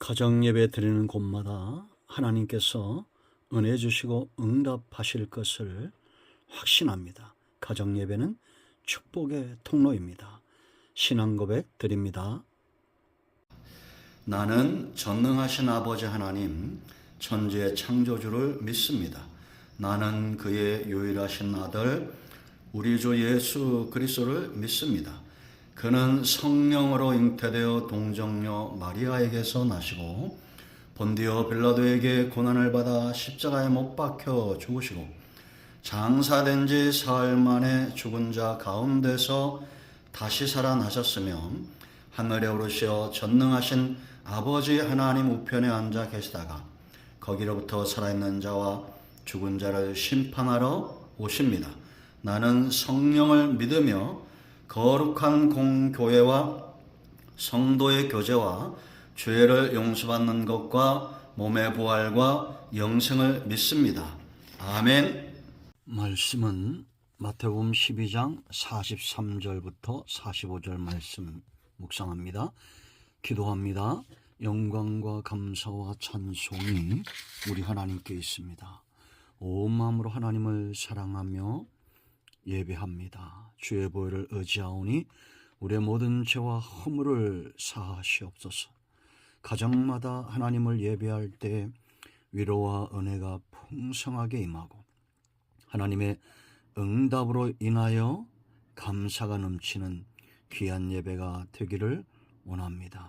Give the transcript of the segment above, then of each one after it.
가정 예배 드리는 곳마다 하나님께서 은혜 주시고 응답하실 것을 확신합니다. 가정 예배는 축복의 통로입니다. 신앙 고백 드립니다. 나는 전능하신 아버지 하나님, 천지의 창조주를 믿습니다. 나는 그의 유일하신 아들, 우리 주 예수 그리스도를 믿습니다. 그는 성령으로 잉태되어 동정녀 마리아에게서 나시고 본디오 빌라도에게 고난을 받아 십자가에 못 박혀 죽으시고 장사된 지 사흘 만에 죽은 자 가운데서 다시 살아나셨으며 하늘에 오르시어 전능하신 아버지 하나님 우편에 앉아 계시다가 거기로부터 살아있는 자와 죽은 자를 심판하러 오십니다. 나는 성령을 믿으며 거룩한 공교회와 성도의 교제와 죄를 용서받는 것과 몸의 부활과 영생을 믿습니다. 아멘. 말씀은 마태복음 12장 43절부터 45절 말씀 묵상합니다. 기도합니다. 영광과 감사와 찬송이 우리 하나님께 있습니다. 온 마음으로 하나님을 사랑하며 예배합니다. 주의 보혈을 의지하오니 우리의 모든 죄와 허물을 사하시옵소서. 가정마다 하나님을 예배할 때 위로와 은혜가 풍성하게 임하고 하나님의 응답으로 인하여 감사가 넘치는 귀한 예배가 되기를 원합니다.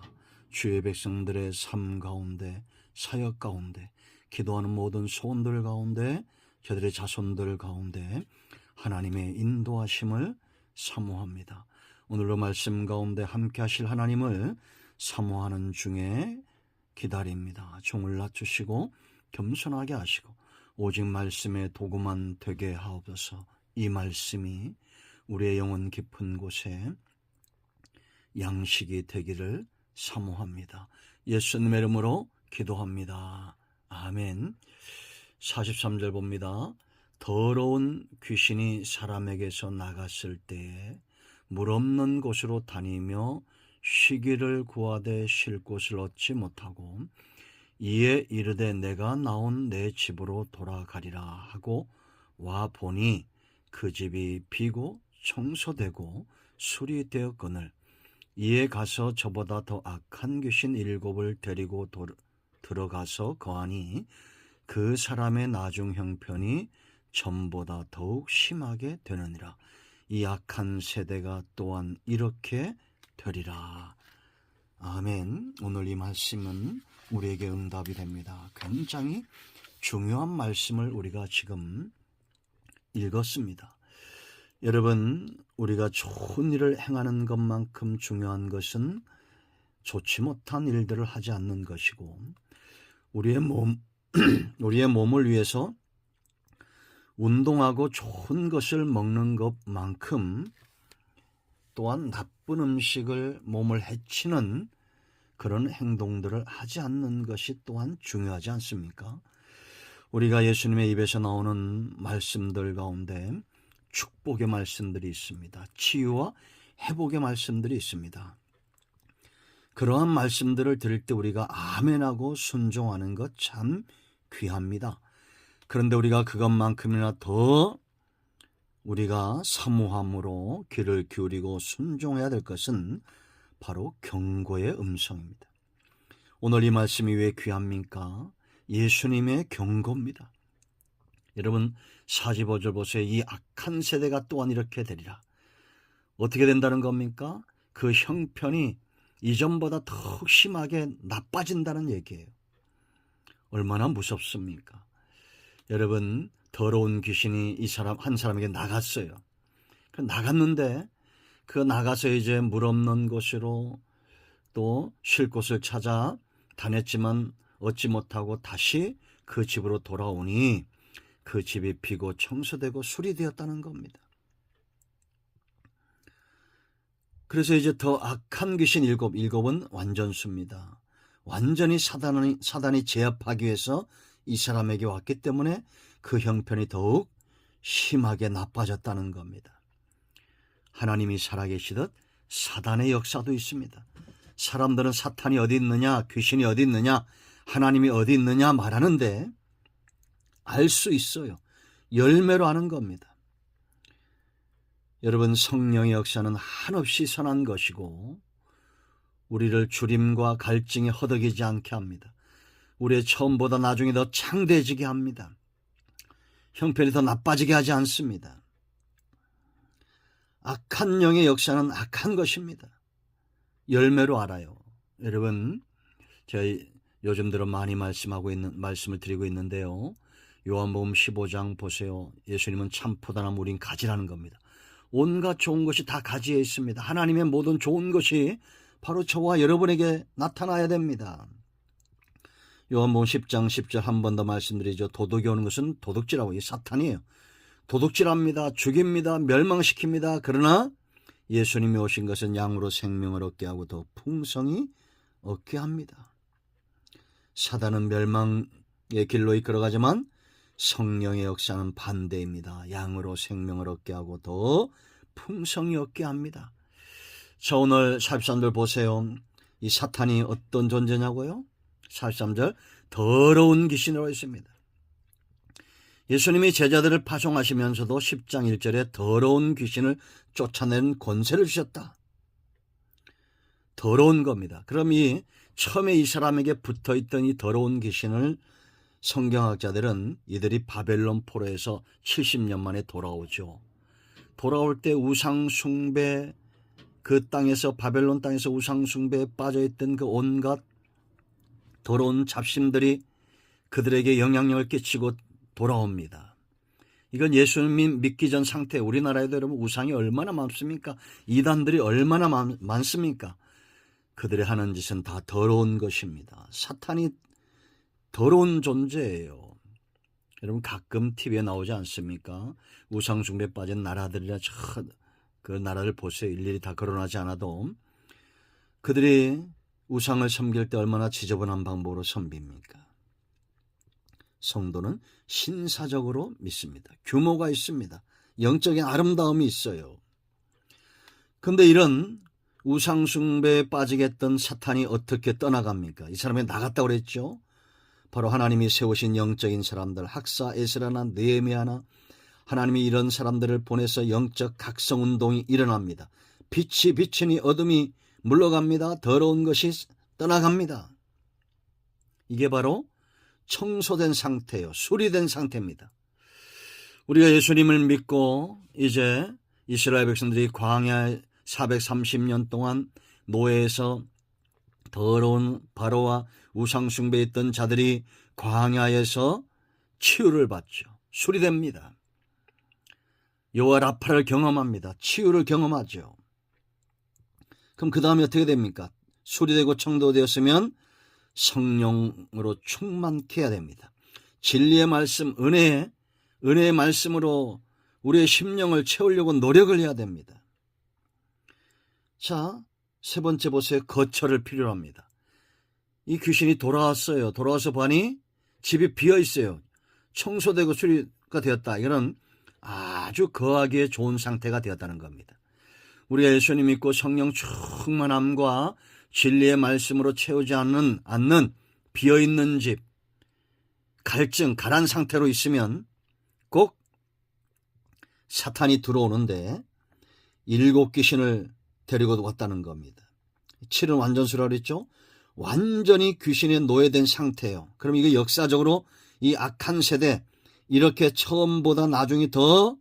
주의 백성들의 삶 가운데, 사역 가운데, 기도하는 모든 소원들 가운데, 저들의 자손들 가운데 하나님의 인도하심을 사모합니다. 오늘도 말씀 가운데 함께 하실 하나님을 사모하는 중에 기다립니다. 종을 낮추시고 겸손하게 하시고 오직 말씀의 도구만 되게 하옵소서. 이 말씀이 우리의 영혼 깊은 곳에 양식이 되기를 사모합니다. 예수님의 이름으로 기도합니다. 아멘. 43절 봅니다. 더러운 귀신이 사람에게서 나갔을 때에 물 없는 곳으로 다니며 쉬기를 구하되 쉴 곳을 얻지 못하고 이에 이르되 내가 나온 내 집으로 돌아가리라 하고 와 보니 그 집이 비고 청소되고 수리되었거늘 이에 가서 저보다 더 악한 귀신 7을 데리고 들어가서 거하니 그 사람의 나중 형편이 전보다 더욱 심하게 되느니라. 이 악한 세대가 또한 이렇게 되리라. 아멘. 오늘 이 말씀은 우리에게 응답이 됩니다. 굉장히 중요한 말씀을 우리가 지금 읽었습니다. 여러분, 우리가 좋은 일을 행하는 것만큼 중요한 것은 좋지 못한 일들을 하지 않는 것이고 우리의 몸을 위해서 운동하고 좋은 것을 먹는 것만큼 또한 나쁜 음식을 몸을 해치는 그런 행동들을 하지 않는 것이 또한 중요하지 않습니까? 우리가 예수님의 입에서 나오는 말씀들 가운데 축복의 말씀들이 있습니다. 치유와 회복의 말씀들이 있습니다. 그러한 말씀들을 들을 때 우리가 아멘하고 순종하는 것 참 귀합니다. 그런데 우리가 그것만큼이나 더 우리가 사모함으로 귀를 기울이고 순종해야 될 것은 바로 경고의 음성입니다. 오늘 이 말씀이 왜 귀합니까? 예수님의 경고입니다. 여러분 45절 보세요. 이 악한 세대가 또한 이렇게 되리라. 어떻게 된다는 겁니까? 그 형편이 이전보다 더 심하게 나빠진다는 얘기예요. 얼마나 무섭습니까? 여러분 더러운 귀신이 한 사람에게 나갔어요. 나갔는데 그 나가서 이제 물 없는 곳으로 또 쉴 곳을 찾아 다녔지만 얻지 못하고 다시 그 집으로 돌아오니 그 집이 비고 청소되고 수리되었다는 겁니다. 그래서 이제 더 악한 귀신 7은 완전수입니다. 완전히 사단이 제압하기 위해서 이 사람에게 왔기 때문에 그 형편이 더욱 심하게 나빠졌다는 겁니다. 하나님이 살아계시듯 사단의 역사도 있습니다. 사람들은 사탄이 어디 있느냐, 귀신이 어디 있느냐, 하나님이 어디 있느냐 말하는데 알 수 있어요. 열매로 아는 겁니다. 여러분, 성령의 역사는 한없이 선한 것이고 우리를 주림과 갈증에 허덕이지 않게 합니다. 우리의 처음보다 나중에 더 창대해지게 합니다. 형편이 더 나빠지게 하지 않습니다. 악한 영의 역사는 악한 것입니다. 열매로 알아요. 여러분, 저희 요즘 들어 많이 말씀을 드리고 있는데요. 요한복음 15장 보세요. 예수님은 참 포도나무, 우린 가지라는 겁니다. 온갖 좋은 것이 다 가지에 있습니다. 하나님의 모든 좋은 것이 바로 저와 여러분에게 나타나야 됩니다. 요한복음 10장 10절 한 번 더 말씀드리죠. 도둑이 오는 것은 도둑질하고, 이 사탄이에요. 도둑질합니다. 죽입니다. 멸망시킵니다. 그러나 예수님이 오신 것은 양으로 생명을 얻게 하고 더 풍성히 얻게 합니다. 사단은 멸망의 길로 이끌어가지만 성령의 역사는 반대입니다. 양으로 생명을 얻게 하고 더 풍성히 얻게 합니다. 자, 오늘 43절 보세요. 이 사탄이 어떤 존재냐고요? 43절, 더러운 귀신이라고 했습니다. 예수님이 제자들을 파송하시면서도 10장 1절에 더러운 귀신을 쫓아내는 권세를 주셨다. 더러운 겁니다. 그럼 처음에 이 사람에게 붙어있던 이 더러운 귀신을 성경학자들은 이들이 바벨론 포로에서 70년 만에 돌아오죠. 돌아올 때 우상숭배, 그 땅에서, 바벨론 땅에서 우상숭배에 빠져있던 그 온갖 더러운 잡심들이 그들에게 영향력을 끼치고 돌아옵니다. 이건 예수님 믿기 전 상태. 우리나라에도 여러분 우상이 얼마나 많습니까? 이단들이 얼마나 많습니까? 그들이 하는 짓은 다 더러운 것입니다. 사탄이 더러운 존재예요. 여러분, 가끔 TV에 나오지 않습니까? 우상숭배에 빠진 나라들이라 그 나라를 보세요. 일일이 다 거론하지 않아도 그들이 우상을 섬길 때 얼마나 지저분한 방법으로 섬깁니까? 성도는 신사적으로 믿습니다. 규모가 있습니다. 영적인 아름다움이 있어요. 그런데 이런 우상숭배에 빠지게 했던 사탄이 어떻게 떠나갑니까? 이 사람이 나갔다고 그랬죠. 바로 하나님이 세우신 영적인 사람들, 학사, 에스라나 느헤미야나, 하나님이 이런 사람들을 보내서 영적 각성운동이 일어납니다. 빛이 비치니 어둠이 물러갑니다. 더러운 것이 떠나갑니다. 이게 바로 청소된 상태예요. 수리된 상태입니다. 우리가 예수님을 믿고 이제 이스라엘 백성들이 광야 430년 동안 노예에서 더러운 바로와 우상숭배에 있던 자들이 광야에서 치유를 받죠. 수리됩니다. 여호와 라파를 경험합니다. 치유를 경험하죠. 그럼 그 다음에 어떻게 됩니까? 수리되고 청도되었으면 성령으로 충만케 해야 됩니다. 진리의 말씀, 은혜의 말씀으로 우리의 심령을 채우려고 노력을 해야 됩니다. 자, 세 번째 보세요. 거처를 필요로 합니다. 이 귀신이 돌아왔어요. 돌아와서 보니 집이 비어 있어요. 청소되고 수리가 되었다. 이거는 아주 거하기에 좋은 상태가 되었다는 겁니다. 우리가 예수님 믿고 성령 충만함과 진리의 말씀으로 채우지 않는 비어있는 집, 가란 상태로 있으면 꼭 사탄이 들어오는데 7 귀신을 데리고 왔다는 겁니다. 7은 완전수라고 그랬죠. 완전히 귀신에 노예된 상태예요. 그럼 이게 역사적으로 이 악한 세대, 이렇게 처음보다 나중에 더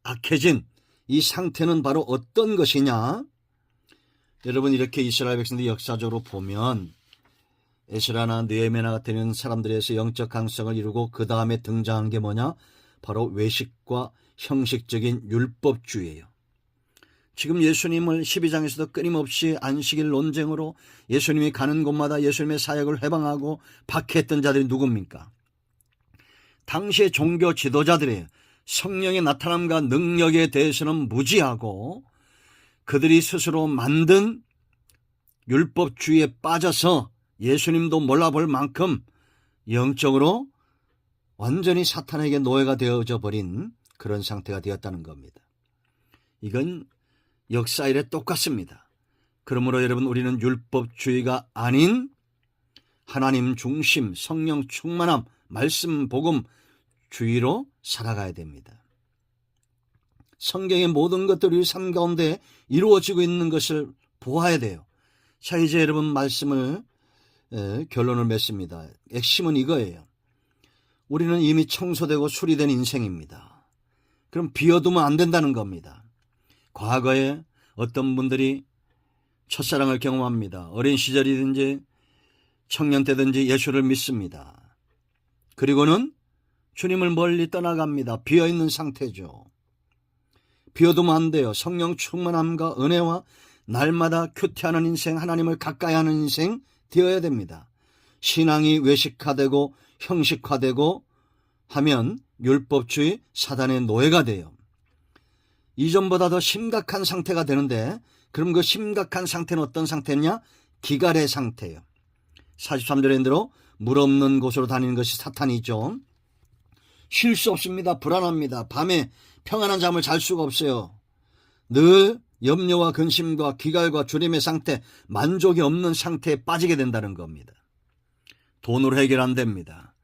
악해진 이 상태는 바로 어떤 것이냐? 여러분, 이렇게 이스라엘 백성들이 역사적으로 보면 에스라나 느헤미야 같은 사람들에서 영적 강성을 이루고 그 다음에 등장한 게 뭐냐? 바로 외식과 형식적인 율법주의예요. 지금 예수님을 12장에서도 끊임없이 안식일 논쟁으로 예수님이 가는 곳마다 예수님의 사역을 회방하고 박해했던 자들이 누굽니까? 당시의 종교 지도자들이에요. 성령의 나타남과 능력에 대해서는 무지하고 그들이 스스로 만든 율법주의에 빠져서 예수님도 몰라볼 만큼 영적으로 완전히 사탄에게 노예가 되어져 버린 그런 상태가 되었다는 겁니다. 이건 역사 이래 똑같습니다. 그러므로 여러분, 우리는 율법주의가 아닌 하나님 중심, 성령 충만함, 말씀, 복음 주의로 살아가야 됩니다. 성경의 모든 것들이 우리 삶 가운데 이루어지고 있는 것을 보아야 돼요. 자, 이제 여러분 말씀을 결론을 맺습니다. 핵심은 이거예요. 우리는 이미 청소되고 수리된 인생입니다. 그럼 비워두면 안 된다는 겁니다. 과거에 어떤 분들이 첫사랑을 경험합니다. 어린 시절이든지 청년 때든지 예수를 믿습니다. 그리고는 주님을 멀리 떠나갑니다. 비어있는 상태죠. 비워두면 안 돼요. 성령 충만함과 은혜와 날마다 큐티하는 인생, 하나님을 가까이 하는 인생 되어야 됩니다. 신앙이 외식화되고 형식화되고 하면 율법주의 사단의 노예가 돼요. 이전보다 더 심각한 상태가 되는데, 그럼 그 심각한 상태는 어떤 상태냐? 기갈의 상태예요. 43절에 대로 물 없는 곳으로 다니는 것이 사탄이죠. 쉴 수 없습니다. 불안합니다. 밤에 평안한 잠을 잘 수가 없어요. 늘 염려와 근심과 기갈과 주림의 상태, 만족이 없는 상태에 빠지게 된다는 겁니다. 돈으로 해결 안 됩니다.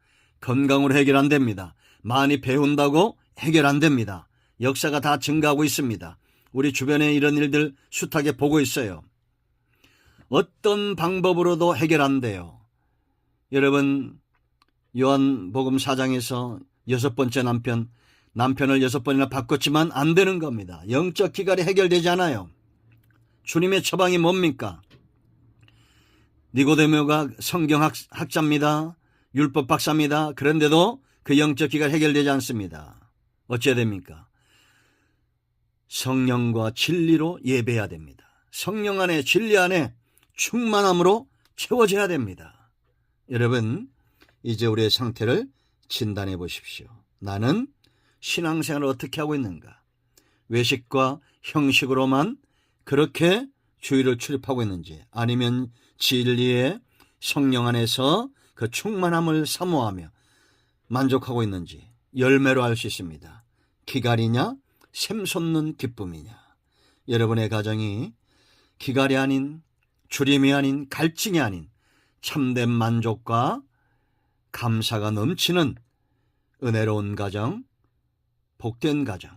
건강으로 해결 안 됩니다. 많이 배운다고 해결 안 됩니다. 역사가 다 증가하고 있습니다. 우리 주변에 이런 일들 숱하게 보고 있어요. 어떤 방법으로도 해결 안 돼요. 여러분, 요한복음 4장에서 6번째 남편을 6번이나 바꿨지만 안 되는 겁니다. 영적 기갈이 해결되지 않아요. 주님의 처방이 뭡니까? 니고데모가 성경학자입니다. 율법 박사입니다. 그런데도 그 영적 기갈이 해결되지 않습니다. 어찌해야 됩니까? 성령과 진리로 예배해야 됩니다. 성령 안에, 진리 안에 충만함으로 채워져야 됩니다. 여러분, 이제 우리의 상태를 진단해 보십시오. 나는 신앙생활을 어떻게 하고 있는가? 외식과 형식으로만 그렇게 주의를 출입하고 있는지, 아니면 진리의 성령 안에서 그 충만함을 사모하며 만족하고 있는지 열매로 알 수 있습니다. 기갈이냐, 샘솟는 기쁨이냐. 여러분의 가정이 기갈이 아닌, 주림이 아닌, 갈증이 아닌 참된 만족과 감사가 넘치는 은혜로운 가정, 복된 가정,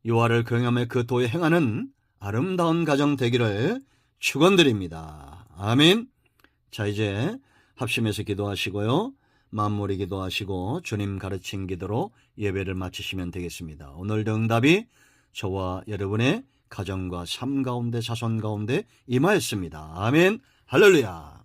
요하를 경험해 그 도에 행하는 아름다운 가정 되기를 축원드립니다. 아멘. 자, 이제 합심해서 기도하시고요. 만물이 기도하시고 주님 가르친 기도로 예배를 마치시면 되겠습니다. 오늘도 응답이 저와 여러분의 가정과 삶 가운데, 자손 가운데 임하였습니다. 아멘. 할렐루야.